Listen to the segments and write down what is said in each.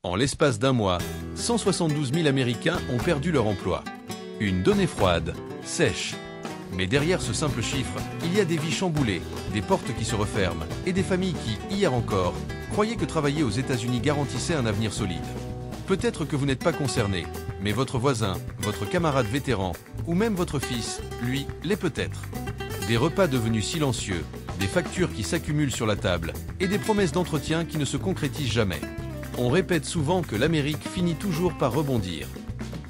En l'espace d'un mois, 172 000 Américains ont perdu leur emploi. Une donnée froide, sèche. Mais derrière ce simple chiffre, il y a des vies chamboulées, des portes qui se referment et des familles qui, hier encore, croyaient que travailler aux États-Unis garantissait un avenir solide. Peut-être que vous n'êtes pas concerné, mais votre voisin, votre camarade vétéran ou même votre fils, lui, l'est peut-être. Des repas devenus silencieux, des factures qui s'accumulent sur la table et des promesses d'entretien qui ne se concrétisent jamais. On répète souvent que l'Amérique finit toujours par rebondir.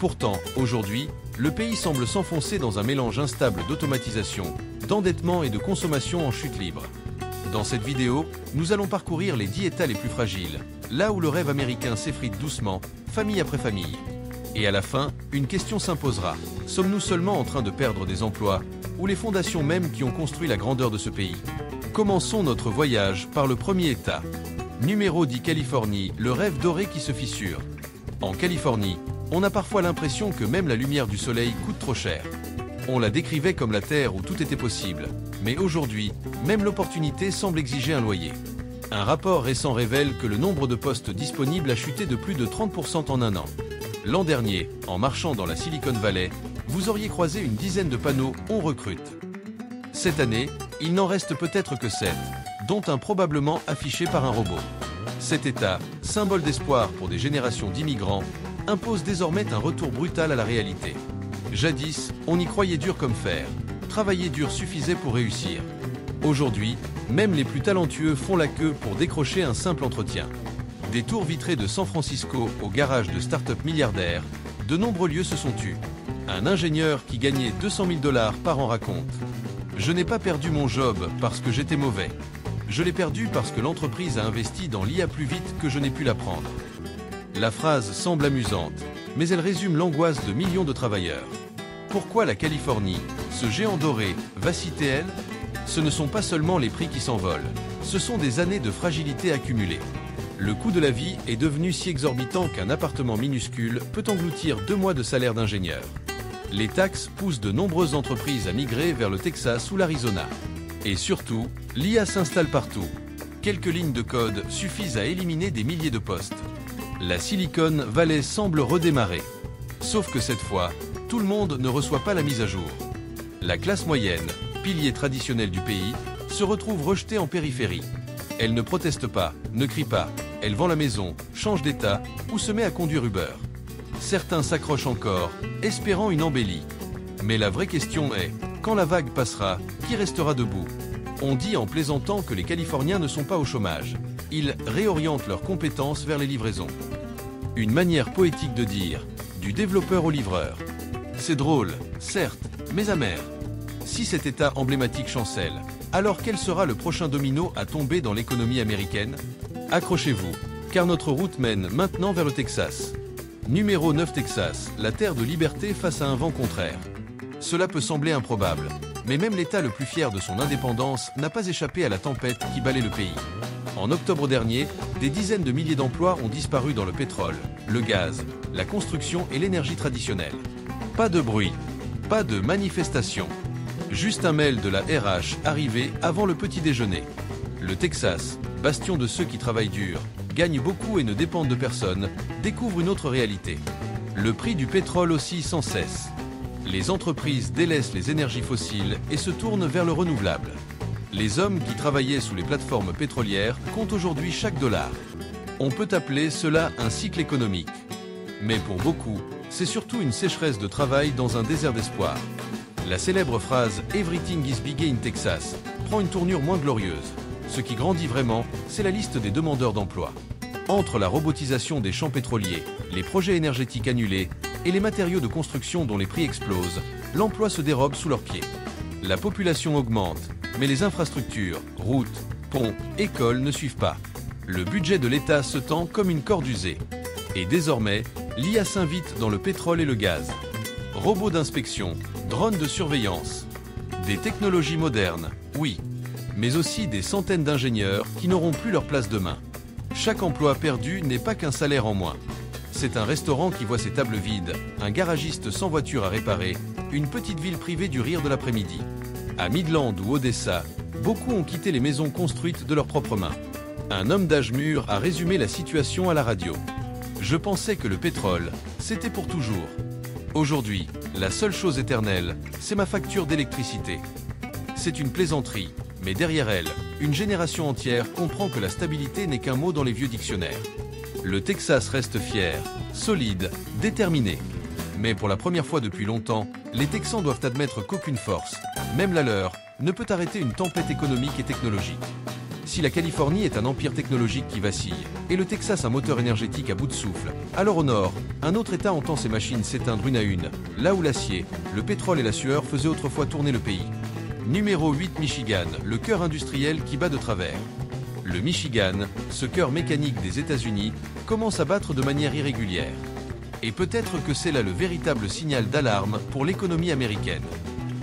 Pourtant, aujourd'hui, le pays semble s'enfoncer dans un mélange instable d'automatisation, d'endettement et de consommation en chute libre. Dans cette vidéo, nous allons parcourir les 10 États les plus fragiles, là où le rêve américain s'effrite doucement, famille après famille. Et à la fin, une question s'imposera. Sommes-nous seulement en train de perdre des emplois, ou les fondations mêmes qui ont construit la grandeur de ce pays? Commençons notre voyage par le premier État. Numéro 10, Californie, le rêve doré qui se fissure. En Californie, on a parfois l'impression que même la lumière du soleil coûte trop cher. On la décrivait comme la terre où tout était possible. Mais aujourd'hui, même l'opportunité semble exiger un loyer. Un rapport récent révèle que le nombre de postes disponibles a chuté de plus de 30% en un an. L'an dernier, en marchant dans la Silicon Valley, vous auriez croisé une dizaine de panneaux « On recrute ». Cette année, il n'en reste peut-être que 7, dont un probablement affiché par un robot. Cet État, symbole d'espoir pour des générations d'immigrants, impose désormais un retour brutal à la réalité. Jadis, on y croyait dur comme fer. Travailler dur suffisait pour réussir. Aujourd'hui, même les plus talentueux font la queue pour décrocher un simple entretien. Des tours vitrées de San Francisco au garage de start-up milliardaires, de nombreux lieux se sont tus. Un ingénieur qui gagnait 200 000 $ par an raconte: « Je n'ai pas perdu mon job parce que j'étais mauvais. Je l'ai perdu parce que l'entreprise a investi dans l'IA plus vite que je n'ai pu l'apprendre. » La phrase semble amusante, mais elle résume l'angoisse de millions de travailleurs. Pourquoi la Californie, ce géant doré, vacille-t-elle? Ce ne sont pas seulement les prix qui s'envolent, ce sont des années de fragilité accumulées. Le coût de la vie est devenu si exorbitant qu'un appartement minuscule peut engloutir 2 mois de salaire d'ingénieur. Les taxes poussent de nombreuses entreprises à migrer vers le Texas ou l'Arizona. Et surtout, l'IA s'installe partout. Quelques lignes de code suffisent à éliminer des milliers de postes. La Silicon Valley semble redémarrer. Sauf que cette fois, tout le monde ne reçoit pas la mise à jour. La classe moyenne, pilier traditionnel du pays, se retrouve rejetée en périphérie. Elle ne proteste pas, ne crie pas, elle vend la maison, change d'état ou se met à conduire Uber. Certains s'accrochent encore, espérant une embellie. Mais la vraie question est, quand la vague passera, qui restera debout? On dit en plaisantant que les Californiens ne sont pas au chômage. Ils réorientent leurs compétences vers les livraisons. Une manière poétique de dire, du développeur au livreur. C'est drôle, certes, mais amer. Si cet État emblématique chancelle, alors quel sera le prochain domino à tomber dans l'économie américaine? Accrochez-vous, car notre route mène maintenant vers le Texas. Numéro 9, Texas, la terre de liberté face à un vent contraire. Cela peut sembler improbable, mais même l'État le plus fier de son indépendance n'a pas échappé à la tempête qui balaie le pays. En octobre dernier, des dizaines de milliers d'emplois ont disparu dans le pétrole, le gaz, la construction et l'énergie traditionnelle. Pas de bruit, pas de manifestation. Juste un mail de la RH arrivé avant le petit déjeuner. Le Texas, bastion de ceux qui travaillent dur, gagnent beaucoup et ne dépendent de personne, découvre une autre réalité. Le prix du pétrole oscille sans cesse. Les entreprises délaissent les énergies fossiles et se tournent vers le renouvelable. Les hommes qui travaillaient sous les plateformes pétrolières comptent aujourd'hui chaque dollar. On peut appeler cela un cycle économique. Mais pour beaucoup, c'est surtout une sécheresse de travail dans un désert d'espoir. La célèbre phrase « Everything is big in Texas » prend une tournure moins glorieuse. Ce qui grandit vraiment, c'est la liste des demandeurs d'emploi. Entre la robotisation des champs pétroliers, les projets énergétiques annulés et les matériaux de construction dont les prix explosent, l'emploi se dérobe sous leurs pieds. La population augmente, mais les infrastructures, routes, ponts, écoles ne suivent pas. Le budget de l'État se tend comme une corde usée. Et désormais, l'IA s'invite dans le pétrole et le gaz. Robots d'inspection, drones de surveillance. Des technologies modernes, oui, mais aussi des centaines d'ingénieurs qui n'auront plus leur place demain. Chaque emploi perdu n'est pas qu'un salaire en moins. C'est un restaurant qui voit ses tables vides, un garagiste sans voiture à réparer, une petite ville privée du rire de l'après-midi. À Midland ou Odessa, beaucoup ont quitté les maisons construites de leurs propres mains. Un homme d'âge mûr a résumé la situation à la radio. Je pensais que le pétrole, c'était pour toujours. Aujourd'hui, la seule chose éternelle, c'est ma facture d'électricité. C'est une plaisanterie, mais derrière elle, une génération entière comprend que la stabilité n'est qu'un mot dans les vieux dictionnaires. Le Texas reste fier, solide, déterminé. Mais pour la première fois depuis longtemps, les Texans doivent admettre qu'aucune force, même la leur, ne peut arrêter une tempête économique et technologique. Si la Californie est un empire technologique qui vacille, et le Texas un moteur énergétique à bout de souffle, alors au nord, un autre État entend ses machines s'éteindre une à une, là où l'acier, le pétrole et la sueur faisaient autrefois tourner le pays. Numéro 8 Michigan, le cœur industriel qui bat de travers. Le Michigan, ce cœur mécanique des États-Unis, commence à battre de manière irrégulière. Et peut-être que c'est là le véritable signal d'alarme pour l'économie américaine.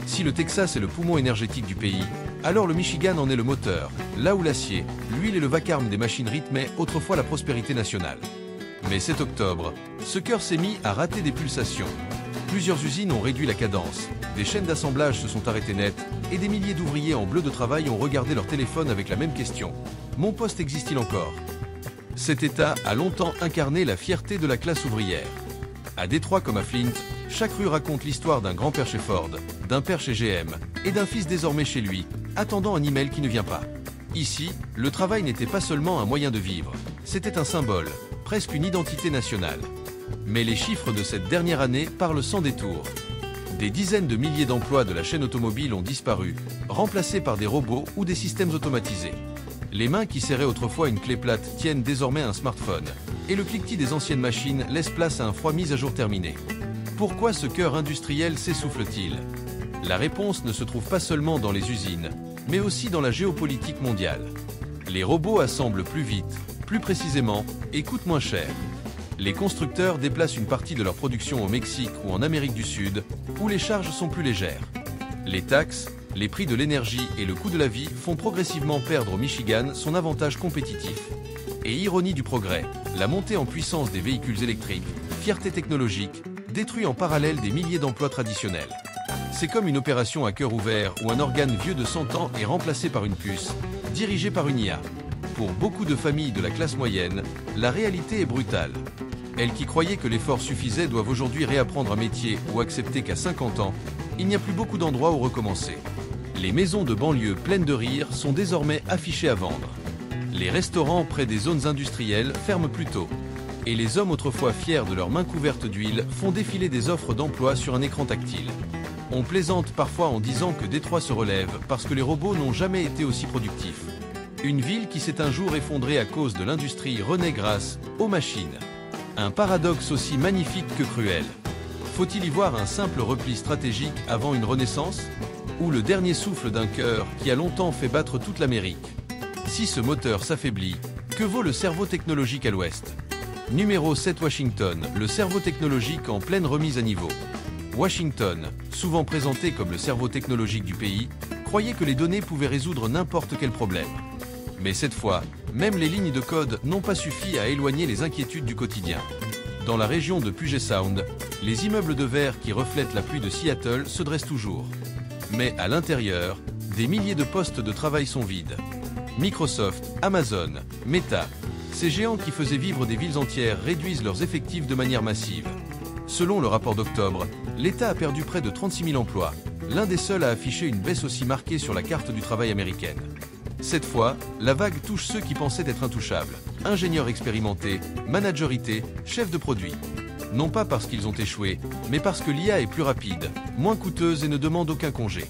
Si le Texas est le poumon énergétique du pays, alors le Michigan en est le moteur, là où l'acier, l'huile et le vacarme des machines rythmaient autrefois la prospérité nationale. Mais cet octobre, ce cœur s'est mis à rater des pulsations. Plusieurs usines ont réduit la cadence, des chaînes d'assemblage se sont arrêtées net, et des milliers d'ouvriers en bleu de travail ont regardé leur téléphone avec la même question. Mon poste existe-t-il encore? Cet État a longtemps incarné la fierté de la classe ouvrière. À Détroit comme à Flint, chaque rue raconte l'histoire d'un grand-père chez Ford, d'un père chez GM, et d'un fils désormais chez lui, attendant un email qui ne vient pas. Ici, le travail n'était pas seulement un moyen de vivre, c'était un symbole, presque une identité nationale. Mais les chiffres de cette dernière année parlent sans détour. Des dizaines de milliers d'emplois de la chaîne automobile ont disparu, remplacés par des robots ou des systèmes automatisés. Les mains qui serraient autrefois une clé plate tiennent désormais un smartphone, et le cliquetis des anciennes machines laisse place à un froid mis à jour terminé. Pourquoi ce cœur industriel s'essouffle-t-il? La réponse ne se trouve pas seulement dans les usines, mais aussi dans la géopolitique mondiale. Les robots assemblent plus vite, plus précisément, et coûtent moins cher. Les constructeurs déplacent une partie de leur production au Mexique ou en Amérique du Sud, où les charges sont plus légères. Les taxes, les prix de l'énergie et le coût de la vie font progressivement perdre au Michigan son avantage compétitif. Et ironie du progrès, la montée en puissance des véhicules électriques, fierté technologique, détruit en parallèle des milliers d'emplois traditionnels. C'est comme une opération à cœur ouvert où un organe vieux de 100 ans est remplacé par une puce, dirigée par une IA. Pour beaucoup de familles de la classe moyenne, la réalité est brutale. Elles qui croyaient que l'effort suffisait doivent aujourd'hui réapprendre un métier ou accepter qu'à 50 ans, il n'y a plus beaucoup d'endroits où recommencer. Les maisons de banlieue pleines de rires sont désormais affichées à vendre. Les restaurants près des zones industrielles ferment plus tôt. Et les hommes autrefois fiers de leurs mains couvertes d'huile font défiler des offres d'emploi sur un écran tactile. On plaisante parfois en disant que Détroit se relève parce que les robots n'ont jamais été aussi productifs. Une ville qui s'est un jour effondrée à cause de l'industrie renaît grâce aux machines. Un paradoxe aussi magnifique que cruel. Faut-il y voir un simple repli stratégique avant une renaissance? Ou le dernier souffle d'un cœur qui a longtemps fait battre toute l'Amérique? Si ce moteur s'affaiblit, que vaut le cerveau technologique à l'ouest? Numéro 7 Washington, le cerveau technologique en pleine remise à niveau. Washington, souvent présenté comme le cerveau technologique du pays, croyait que les données pouvaient résoudre n'importe quel problème. Mais cette fois, même les lignes de code n'ont pas suffi à éloigner les inquiétudes du quotidien. Dans la région de Puget Sound, les immeubles de verre qui reflètent la pluie de Seattle se dressent toujours. Mais à l'intérieur, des milliers de postes de travail sont vides. Microsoft, Amazon, Meta, ces géants qui faisaient vivre des villes entières réduisent leurs effectifs de manière massive. Selon le rapport d'octobre, l'État a perdu près de 36 000 emplois, l'un des seuls à afficher une baisse aussi marquée sur la carte du travail américaine. Cette fois, la vague touche ceux qui pensaient être intouchables, ingénieurs expérimentés, managerités, chefs de produits. Non pas parce qu'ils ont échoué, mais parce que l'IA est plus rapide, moins coûteuse et ne demande aucun congé.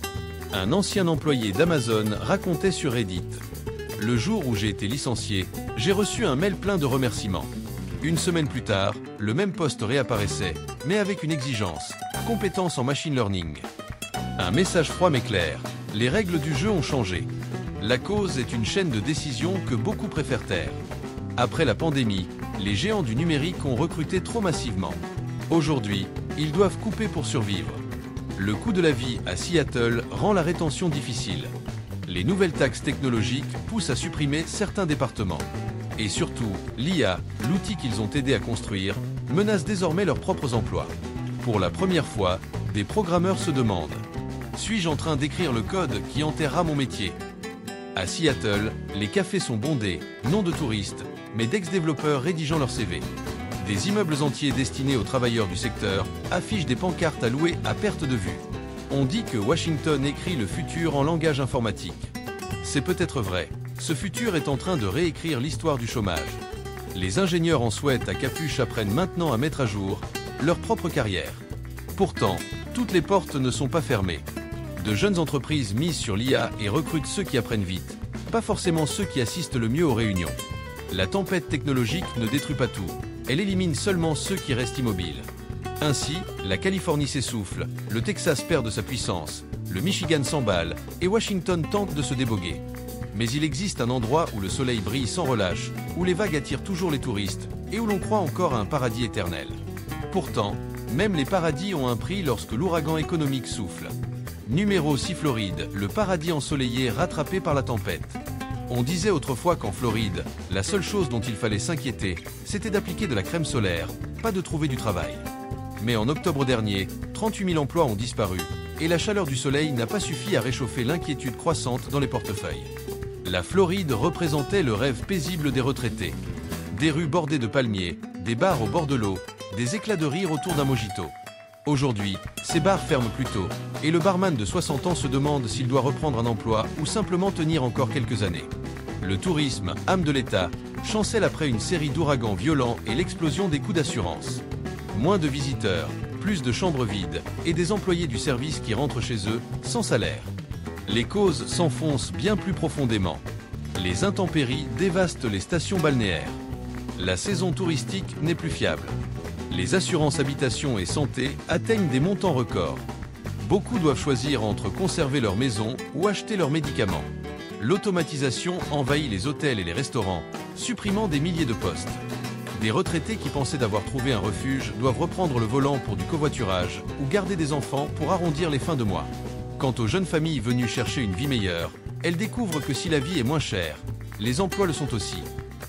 Un ancien employé d'Amazon racontait sur Reddit: « Le jour où j'ai été licencié, j'ai reçu un mail plein de remerciements. Une semaine plus tard, le même poste réapparaissait, mais avec une exigence, compétence en machine learning. Un message froid mais clair, les règles du jeu ont changé. La cause est une chaîne de décision que beaucoup préfèrent taire. Après la pandémie, les géants du numérique ont recruté trop massivement. Aujourd'hui, ils doivent couper pour survivre. Le coût de la vie à Seattle rend la rétention difficile. Les nouvelles taxes technologiques poussent à supprimer certains départements. Et surtout, l'IA, l'outil qu'ils ont aidé à construire, menace désormais leurs propres emplois. Pour la première fois, des programmeurs se demandent: suis-je en train d'écrire le code qui enterrera mon métier? À Seattle, les cafés sont bondés, non de touristes, mais d'ex-développeurs rédigeant leur CV. Des immeubles entiers destinés aux travailleurs du secteur affichent des pancartes à louer à perte de vue. On dit que Washington écrit le futur en langage informatique. C'est peut-être vrai. Ce futur est en train de réécrire l'histoire du chômage. Les ingénieurs en sweat à capuche apprennent maintenant à mettre à jour leur propre carrière. Pourtant, toutes les portes ne sont pas fermées. De jeunes entreprises misent sur l'IA et recrutent ceux qui apprennent vite, pas forcément ceux qui assistent le mieux aux réunions. La tempête technologique ne détruit pas tout, elle élimine seulement ceux qui restent immobiles. Ainsi, la Californie s'essouffle, le Texas perd de sa puissance, le Michigan s'emballe et Washington tente de se déboguer. Mais il existe un endroit où le soleil brille sans relâche, où les vagues attirent toujours les touristes et où l'on croit encore à un paradis éternel. Pourtant, même les paradis ont un prix lorsque l'ouragan économique souffle. Numéro 6 Floride, le paradis ensoleillé rattrapé par la tempête. On disait autrefois qu'en Floride, la seule chose dont il fallait s'inquiéter, c'était d'appliquer de la crème solaire, pas de trouver du travail. Mais en octobre dernier, 38 000 emplois ont disparu, et la chaleur du soleil n'a pas suffi à réchauffer l'inquiétude croissante dans les portefeuilles. La Floride représentait le rêve paisible des retraités. Des rues bordées de palmiers, des bars au bord de l'eau, des éclats de rire autour d'un mojito. Aujourd'hui, ces bars ferment plus tôt, et le barman de 60 ans se demande s'il doit reprendre un emploi ou simplement tenir encore quelques années. Le tourisme, âme de l'État, chancelle après une série d'ouragans violents et l'explosion des coûts d'assurance. Moins de visiteurs, plus de chambres vides et des employés du service qui rentrent chez eux sans salaire. Les causes s'enfoncent bien plus profondément. Les intempéries dévastent les stations balnéaires. La saison touristique n'est plus fiable. Les assurances habitation et santé atteignent des montants records. Beaucoup doivent choisir entre conserver leur maison ou acheter leurs médicaments. L'automatisation envahit les hôtels et les restaurants, supprimant des milliers de postes. Des retraités qui pensaient d'avoir trouvé un refuge doivent reprendre le volant pour du covoiturage ou garder des enfants pour arrondir les fins de mois. Quant aux jeunes familles venues chercher une vie meilleure, elles découvrent que si la vie est moins chère, les emplois le sont aussi.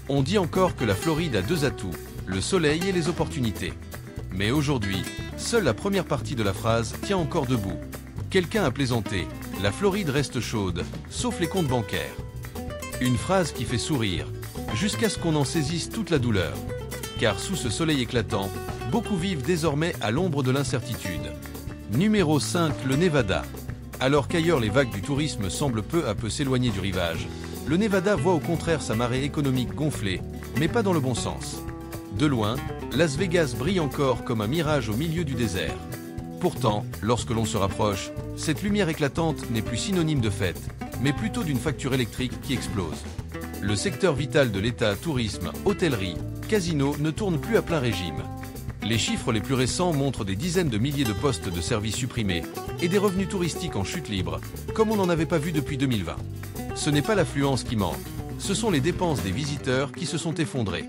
On dit encore que la Floride a deux atouts, le soleil et les opportunités. Mais aujourd'hui, seule la première partie de la phrase tient encore debout. Quelqu'un a plaisanté, la Floride reste chaude, sauf les comptes bancaires. Une phrase qui fait sourire, jusqu'à ce qu'on en saisisse toute la douleur. Car sous ce soleil éclatant, beaucoup vivent désormais à l'ombre de l'incertitude. Numéro 5, le Nevada. Alors qu'ailleurs les vagues du tourisme semblent peu à peu s'éloigner du rivage, le Nevada voit au contraire sa marée économique gonfler, mais pas dans le bon sens. De loin, Las Vegas brille encore comme un mirage au milieu du désert. Pourtant, lorsque l'on se rapproche, cette lumière éclatante n'est plus synonyme de fête, mais plutôt d'une facture électrique qui explose. Le secteur vital de l'État, tourisme, hôtellerie, casino ne tourne plus à plein régime. Les chiffres les plus récents montrent des dizaines de milliers de postes de services supprimés et des revenus touristiques en chute libre, comme on n'en avait pas vu depuis 2020. Ce n'est pas l'affluence qui manque, ce sont les dépenses des visiteurs qui se sont effondrées.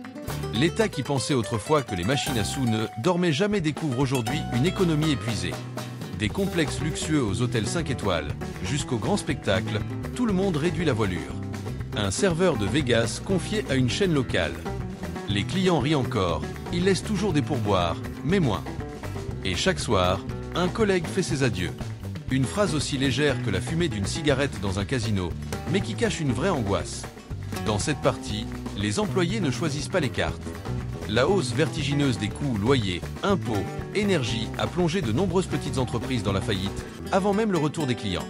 L'État qui pensait autrefois que les machines à sous ne dormaient jamais découvre aujourd'hui une économie épuisée. Des complexes luxueux aux hôtels 5 étoiles, jusqu'aux grands spectacles, tout le monde réduit la voilure. Un serveur de Vegas confié à une chaîne locale. Les clients rient encore, ils laissent toujours des pourboires, mais moins. Et chaque soir, un collègue fait ses adieux. Une phrase aussi légère que la fumée d'une cigarette dans un casino, mais qui cache une vraie angoisse. Dans cette partie, les employés ne choisissent pas les cartes. La hausse vertigineuse des coûts, loyers, impôts, énergie a plongé de nombreuses petites entreprises dans la faillite, avant même le retour des clients.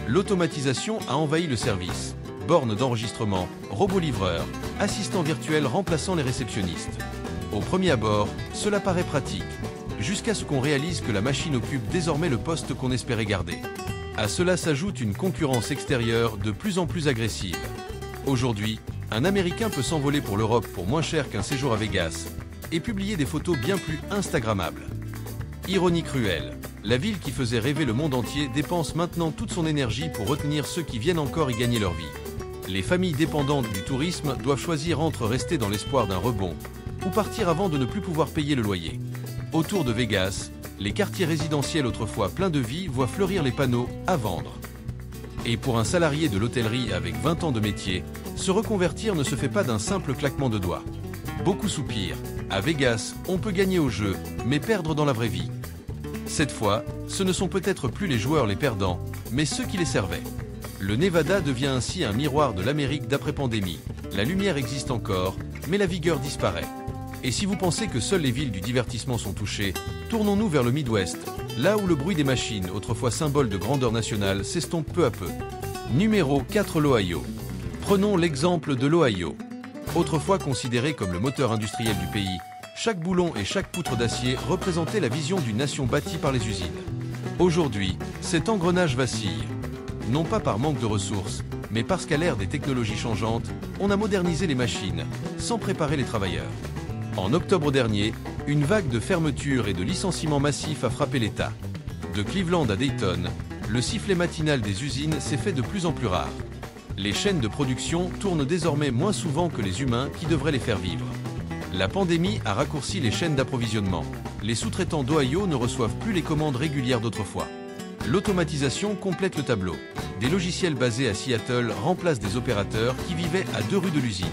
L'automatisation a envahi le service. Bornes d'enregistrement, robots livreurs, assistants virtuels remplaçant les réceptionnistes. Au premier abord, cela paraît pratique, jusqu'à ce qu'on réalise que la machine occupe désormais le poste qu'on espérait garder. À cela s'ajoute une concurrence extérieure de plus en plus agressive. Aujourd'hui, un Américain peut s'envoler pour l'Europe pour moins cher qu'un séjour à Vegas et publier des photos bien plus instagrammables. Ironie cruelle, la ville qui faisait rêver le monde entier dépense maintenant toute son énergie pour retenir ceux qui viennent encore y gagner leur vie. Les familles dépendantes du tourisme doivent choisir entre rester dans l'espoir d'un rebond ou partir avant de ne plus pouvoir payer le loyer. Autour de Vegas, les quartiers résidentiels autrefois pleins de vie voient fleurir les panneaux « à vendre ». Et pour un salarié de l'hôtellerie avec 20 ans de métier, se reconvertir ne se fait pas d'un simple claquement de doigts. Beaucoup soupirent. À Vegas, on peut gagner au jeu, mais perdre dans la vraie vie. Cette fois, ce ne sont peut-être plus les joueurs les perdants, mais ceux qui les servaient. Le Nevada devient ainsi un miroir de l'Amérique d'après-pandémie. La lumière existe encore, mais la vigueur disparaît. Et si vous pensez que seules les villes du divertissement sont touchées, tournons-nous vers le Midwest, là où le bruit des machines, autrefois symbole de grandeur nationale, s'estompe peu à peu. Numéro 4, l'Ohio. Prenons l'exemple de l'Ohio. Autrefois considéré comme le moteur industriel du pays, chaque boulon et chaque poutre d'acier représentaient la vision d'une nation bâtie par les usines. Aujourd'hui, cet engrenage vacille. Non pas par manque de ressources, mais parce qu'à l'ère des technologies changeantes, on a modernisé les machines, sans préparer les travailleurs. En octobre dernier, une vague de fermetures et de licenciements massifs a frappé l'État. De Cleveland à Dayton, le sifflet matinal des usines s'est fait de plus en plus rare. Les chaînes de production tournent désormais moins souvent que les humains qui devraient les faire vivre. La pandémie a raccourci les chaînes d'approvisionnement. Les sous-traitants d'Ohio ne reçoivent plus les commandes régulières d'autrefois. L'automatisation complète le tableau. Des logiciels basés à Seattle remplacent des opérateurs qui vivaient à 2 rues de l'usine.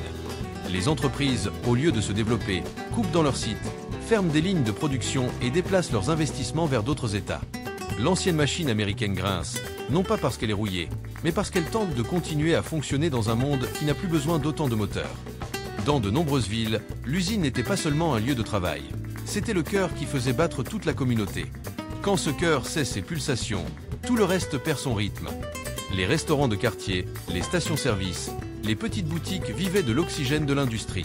Les entreprises, au lieu de se développer, coupent dans leurs sites, ferment des lignes de production et déplacent leurs investissements vers d'autres États. L'ancienne machine américaine grince, non pas parce qu'elle est rouillée, mais parce qu'elle tente de continuer à fonctionner dans un monde qui n'a plus besoin d'autant de moteurs. Dans de nombreuses villes, l'usine n'était pas seulement un lieu de travail. C'était le cœur qui faisait battre toute la communauté. Quand ce cœur cesse ses pulsations, tout le reste perd son rythme. Les restaurants de quartier, les stations-service, les petites boutiques vivaient de l'oxygène de l'industrie.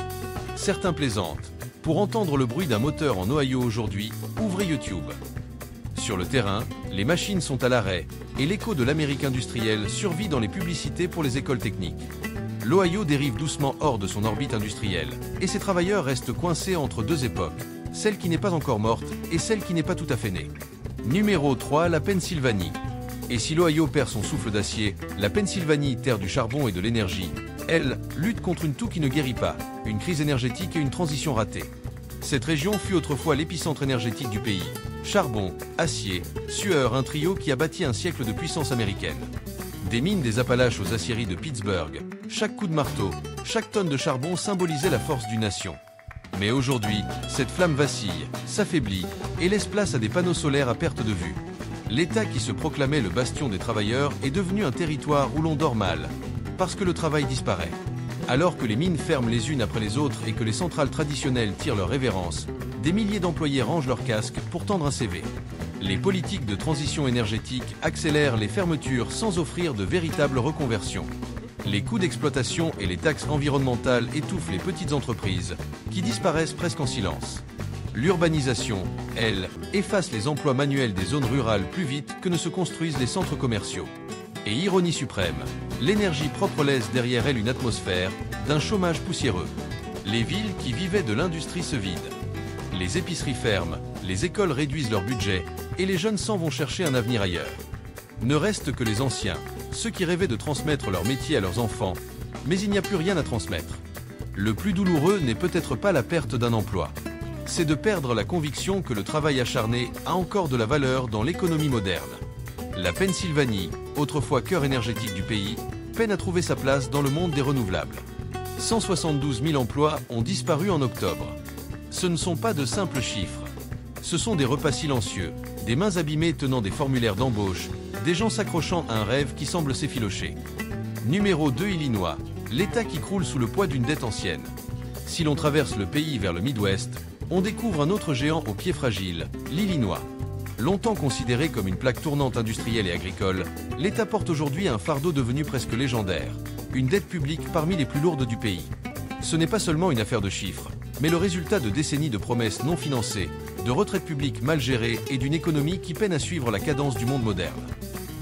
Certains plaisantent. Pour entendre le bruit d'un moteur en Ohio aujourd'hui, ouvrez YouTube. Sur le terrain, les machines sont à l'arrêt et l'écho de l'Amérique industrielle survit dans les publicités pour les écoles techniques. L'Ohio dérive doucement hors de son orbite industrielle et ses travailleurs restent coincés entre deux époques, celle qui n'est pas encore morte et celle qui n'est pas tout à fait née. Numéro 3, la Pennsylvanie. Et si l'Ohio perd son souffle d'acier, la Pennsylvanie, terre du charbon et de l'énergie, elle, lutte contre une toux qui ne guérit pas, une crise énergétique et une transition ratée. Cette région fut autrefois l'épicentre énergétique du pays. Charbon, acier, sueur, un trio qui a bâti un siècle de puissance américaine. Des mines des Appalaches aux aciéries de Pittsburgh, chaque coup de marteau, chaque tonne de charbon symbolisait la force d'une nation. Mais aujourd'hui, cette flamme vacille, s'affaiblit et laisse place à des panneaux solaires à perte de vue. L'État qui se proclamait le bastion des travailleurs est devenu un territoire où l'on dort mal, parce que le travail disparaît. Alors que les mines ferment les unes après les autres et que les centrales traditionnelles tirent leur révérence, des milliers d'employés rangent leurs casques pour tendre un CV. Les politiques de transition énergétique accélèrent les fermetures sans offrir de véritables reconversions. Les coûts d'exploitation et les taxes environnementales étouffent les petites entreprises, qui disparaissent presque en silence. L'urbanisation, elle, efface les emplois manuels des zones rurales plus vite que ne se construisent les centres commerciaux. Et ironie suprême, l'énergie propre laisse derrière elle une atmosphère d'un chômage poussiéreux. Les villes qui vivaient de l'industrie se vident. Les épiceries ferment, les écoles réduisent leur budget et les jeunes s'en vont chercher un avenir ailleurs. Ne restent que les anciens, ceux qui rêvaient de transmettre leur métier à leurs enfants, mais il n'y a plus rien à transmettre. Le plus douloureux n'est peut-être pas la perte d'un emploi. C'est de perdre la conviction que le travail acharné a encore de la valeur dans l'économie moderne. La Pennsylvanie, autrefois cœur énergétique du pays, peine à trouver sa place dans le monde des renouvelables. 172 000 emplois ont disparu en octobre. Ce ne sont pas de simples chiffres. Ce sont des repas silencieux, des mains abîmées tenant des formulaires d'embauche, des gens s'accrochant à un rêve qui semble s'effilocher. Numéro 2, Illinois, l'État qui croule sous le poids d'une dette ancienne. Si l'on traverse le pays vers le Midwest, on découvre un autre géant aux pieds fragiles, l'Illinois. Longtemps considéré comme une plaque tournante industrielle et agricole, l'État porte aujourd'hui un fardeau devenu presque légendaire, une dette publique parmi les plus lourdes du pays. Ce n'est pas seulement une affaire de chiffres, mais le résultat de décennies de promesses non financées, de retraites publiques mal gérées et d'une économie qui peine à suivre la cadence du monde moderne.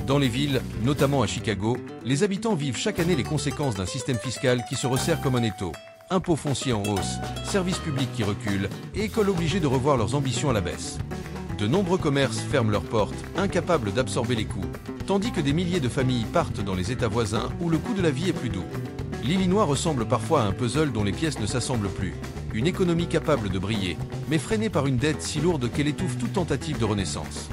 Dans les villes, notamment à Chicago, les habitants vivent chaque année les conséquences d'un système fiscal qui se resserre comme un étau. Impôts fonciers en hausse, services publics qui reculent et écoles obligées de revoir leurs ambitions à la baisse. De nombreux commerces ferment leurs portes, incapables d'absorber les coûts, tandis que des milliers de familles partent dans les États voisins où le coût de la vie est plus doux. L'Illinois ressemble parfois à un puzzle dont les pièces ne s'assemblent plus. Une économie capable de briller, mais freinée par une dette si lourde qu'elle étouffe toute tentative de renaissance.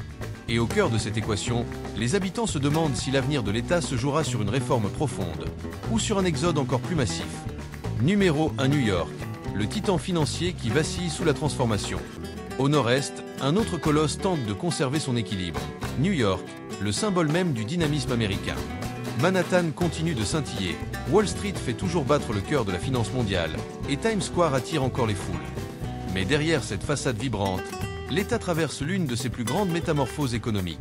Et au cœur de cette équation, les habitants se demandent si l'avenir de l'État se jouera sur une réforme profonde ou sur un exode encore plus massif. Numéro 1, New York, le titan financier qui vacille sous la transformation. Au nord-est, un autre colosse tente de conserver son équilibre. New York, le symbole même du dynamisme américain. Manhattan continue de scintiller, Wall Street fait toujours battre le cœur de la finance mondiale, et Times Square attire encore les foules. Mais derrière cette façade vibrante, l'État traverse l'une de ses plus grandes métamorphoses économiques.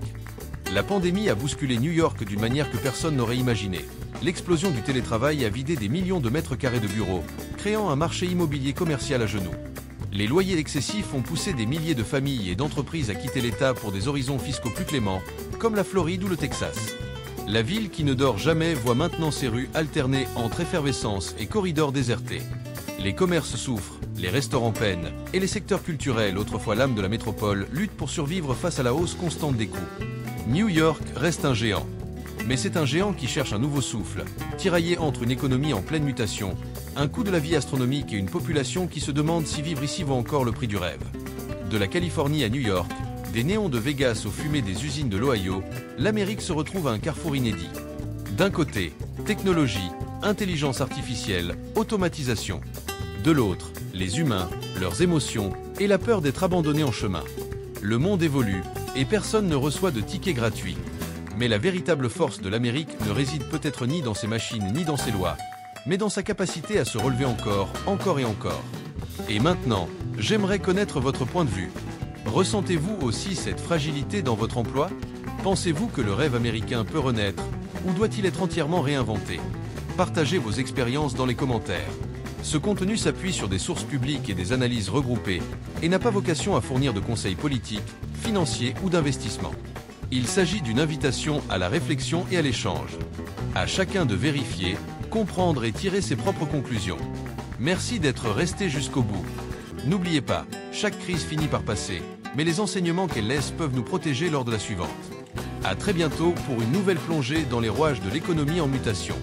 La pandémie a bousculé New York d'une manière que personne n'aurait imaginée. L'explosion du télétravail a vidé des millions de mètres carrés de bureaux, créant un marché immobilier commercial à genoux. Les loyers excessifs ont poussé des milliers de familles et d'entreprises à quitter l'État pour des horizons fiscaux plus cléments, comme la Floride ou le Texas. La ville qui ne dort jamais voit maintenant ses rues alterner entre effervescence et corridors désertés. Les commerces souffrent, les restaurants peinent, et les secteurs culturels, autrefois l'âme de la métropole, luttent pour survivre face à la hausse constante des coûts. New York reste un géant. Mais c'est un géant qui cherche un nouveau souffle, tiraillé entre une économie en pleine mutation, un coût de la vie astronomique et une population qui se demande si vivre ici vaut encore le prix du rêve. De la Californie à New York, des néons de Vegas aux fumées des usines de l'Ohio, l'Amérique se retrouve à un carrefour inédit. D'un côté, technologie, intelligence artificielle, automatisation. De l'autre, les humains, leurs émotions et la peur d'être abandonnés en chemin. Le monde évolue et personne ne reçoit de tickets gratuits. Mais la véritable force de l'Amérique ne réside peut-être ni dans ses machines ni dans ses lois, mais dans sa capacité à se relever encore et encore. Et maintenant, j'aimerais connaître votre point de vue. Ressentez-vous aussi cette fragilité dans votre emploi? Pensez-vous que le rêve américain peut renaître ou doit-il être entièrement réinventé? Partagez vos expériences dans les commentaires. Ce contenu s'appuie sur des sources publiques et des analyses regroupées et n'a pas vocation à fournir de conseils politiques, financiers ou d'investissement. Il s'agit d'une invitation à la réflexion et à l'échange. À chacun de vérifier, comprendre et tirer ses propres conclusions. Merci d'être resté jusqu'au bout. N'oubliez pas, chaque crise finit par passer, mais les enseignements qu'elle laisse peuvent nous protéger lors de la suivante. À très bientôt pour une nouvelle plongée dans les rouages de l'économie en mutation.